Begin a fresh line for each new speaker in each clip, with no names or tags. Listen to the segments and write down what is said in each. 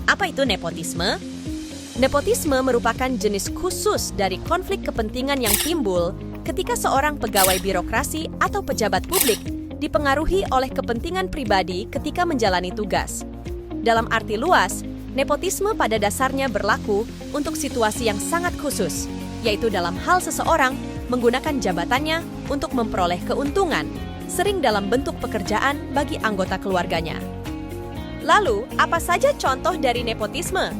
Apa itu nepotisme? Nepotisme merupakan jenis khusus dari konflik kepentingan yang timbul ketika seorang pegawai birokrasi atau pejabat publik dipengaruhi oleh kepentingan pribadi ketika menjalani tugas. Dalam arti luas, nepotisme pada dasarnya berlaku untuk situasi yang sangat khusus, yaitu dalam hal seseorang menggunakan jabatannya untuk memperoleh keuntungan, sering dalam bentuk pekerjaan bagi anggota keluarganya. Lalu, apa saja contoh dari nepotisme?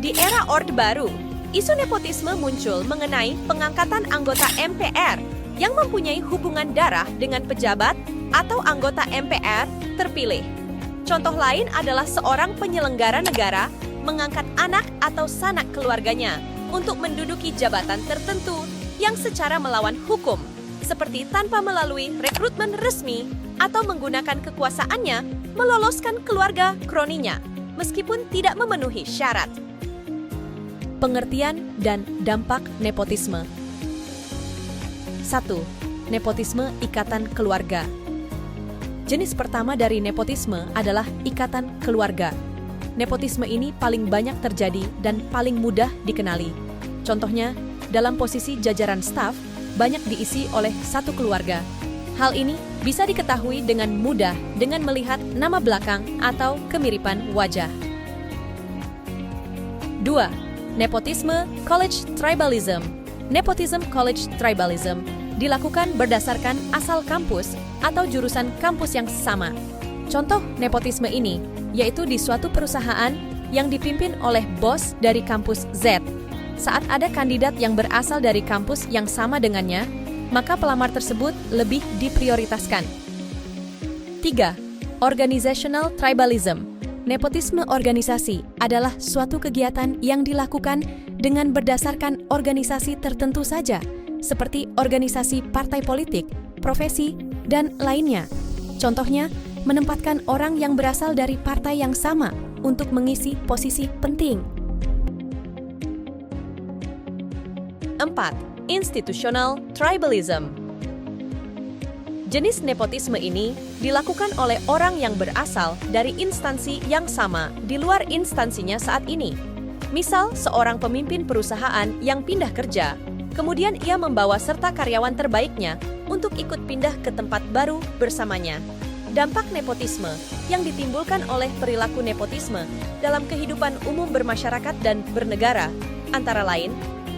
Di era Orde Baru, isu nepotisme muncul mengenai pengangkatan anggota MPR yang mempunyai hubungan darah dengan pejabat atau anggota MPR terpilih. Contoh lain adalah seorang penyelenggara negara mengangkat anak atau sanak keluarganya untuk menduduki jabatan tertentu yang secara melawan hukum, seperti tanpa melalui rekrutmen resmi atau menggunakan kekuasaannya meloloskan keluarga kroninya, meskipun tidak memenuhi syarat. Pengertian dan dampak nepotisme. 1. Nepotisme ikatan keluarga. Jenis pertama dari nepotisme adalah ikatan keluarga. Nepotisme ini paling banyak terjadi dan paling mudah dikenali. Contohnya, dalam posisi jajaran staf, banyak diisi oleh satu keluarga. Hal ini bisa diketahui dengan mudah dengan melihat nama belakang atau kemiripan wajah. 2. Nepotisme college tribalism. Nepotism college tribalism dilakukan berdasarkan asal kampus atau jurusan kampus yang sama. Contoh nepotisme ini yaitu di suatu perusahaan yang dipimpin oleh bos dari kampus Z. Saat ada kandidat yang berasal dari kampus yang sama dengannya, maka pelamar tersebut lebih diprioritaskan. 3. Organizational tribalism. Nepotisme organisasi adalah suatu kegiatan yang dilakukan dengan berdasarkan organisasi tertentu saja, seperti organisasi partai politik, profesi, dan lainnya. Contohnya, menempatkan orang yang berasal dari partai yang sama untuk mengisi posisi penting. 4. Institutional tribalism. Jenis nepotisme ini dilakukan oleh orang yang berasal dari instansi yang sama di luar instansinya saat ini. Misal, seorang pemimpin perusahaan yang pindah kerja, kemudian ia membawa serta karyawan terbaiknya untuk ikut pindah ke tempat baru bersamanya. Dampak nepotisme yang ditimbulkan oleh perilaku nepotisme dalam kehidupan umum bermasyarakat dan bernegara, antara lain,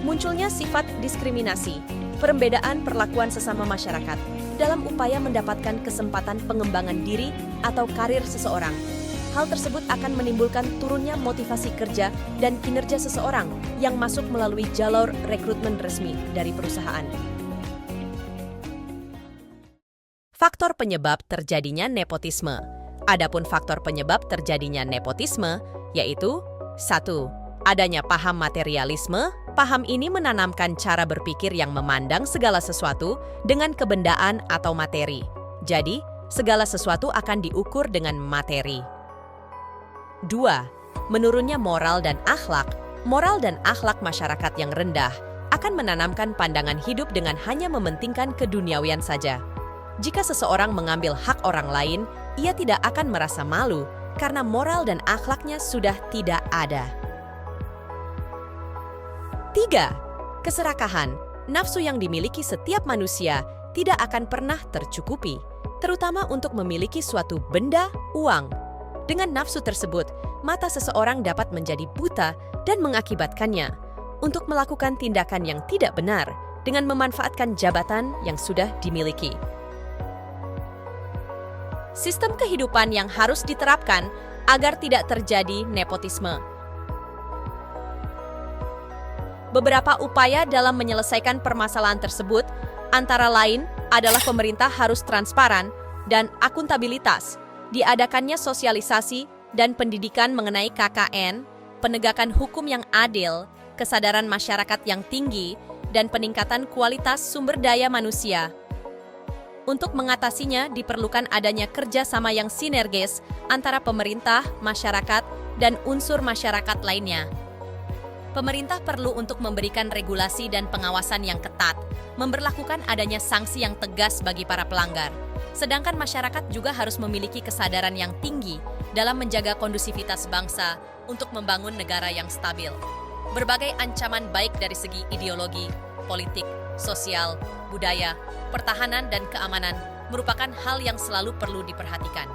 munculnya sifat diskriminasi, perbedaan perlakuan sesama masyarakat, dalam upaya mendapatkan kesempatan pengembangan diri atau karir seseorang. Hal tersebut akan menimbulkan turunnya motivasi kerja dan kinerja seseorang yang masuk melalui jalur rekrutmen resmi dari perusahaan. Faktor penyebab terjadinya nepotisme. Adapun faktor penyebab terjadinya nepotisme yaitu 1. Adanya paham materialisme. Paham ini menanamkan cara berpikir yang memandang segala sesuatu dengan kebendaan atau materi. Jadi, segala sesuatu akan diukur dengan materi. 2. Menurunnya moral dan akhlak. Moral dan akhlak masyarakat yang rendah akan menanamkan pandangan hidup dengan hanya mementingkan keduniawian saja. Jika seseorang mengambil hak orang lain, ia tidak akan merasa malu karena moral dan akhlaknya sudah tidak ada. 3. Keserakahan. Nafsu yang dimiliki setiap manusia tidak akan pernah tercukupi, terutama untuk memiliki suatu benda, uang. Dengan nafsu tersebut, mata seseorang dapat menjadi buta dan mengakibatkannya untuk melakukan tindakan yang tidak benar dengan memanfaatkan jabatan yang sudah dimiliki. Sistem kehidupan yang harus diterapkan agar tidak terjadi nepotisme. Beberapa upaya dalam menyelesaikan permasalahan tersebut antara lain adalah pemerintah harus transparan dan akuntabilitas, diadakannya sosialisasi dan pendidikan mengenai KKN, penegakan hukum yang adil, kesadaran masyarakat yang tinggi, dan peningkatan kualitas sumber daya manusia. Untuk mengatasinya diperlukan adanya kerjasama yang sinergis antara pemerintah, masyarakat, dan unsur masyarakat lainnya. Pemerintah perlu untuk memberikan regulasi dan pengawasan yang ketat, memberlakukan adanya sanksi yang tegas bagi para pelanggar. Sedangkan masyarakat juga harus memiliki kesadaran yang tinggi dalam menjaga kondusivitas bangsa untuk membangun negara yang stabil. Berbagai ancaman baik dari segi ideologi, politik, sosial, budaya, pertahanan, dan keamanan merupakan hal yang selalu perlu diperhatikan.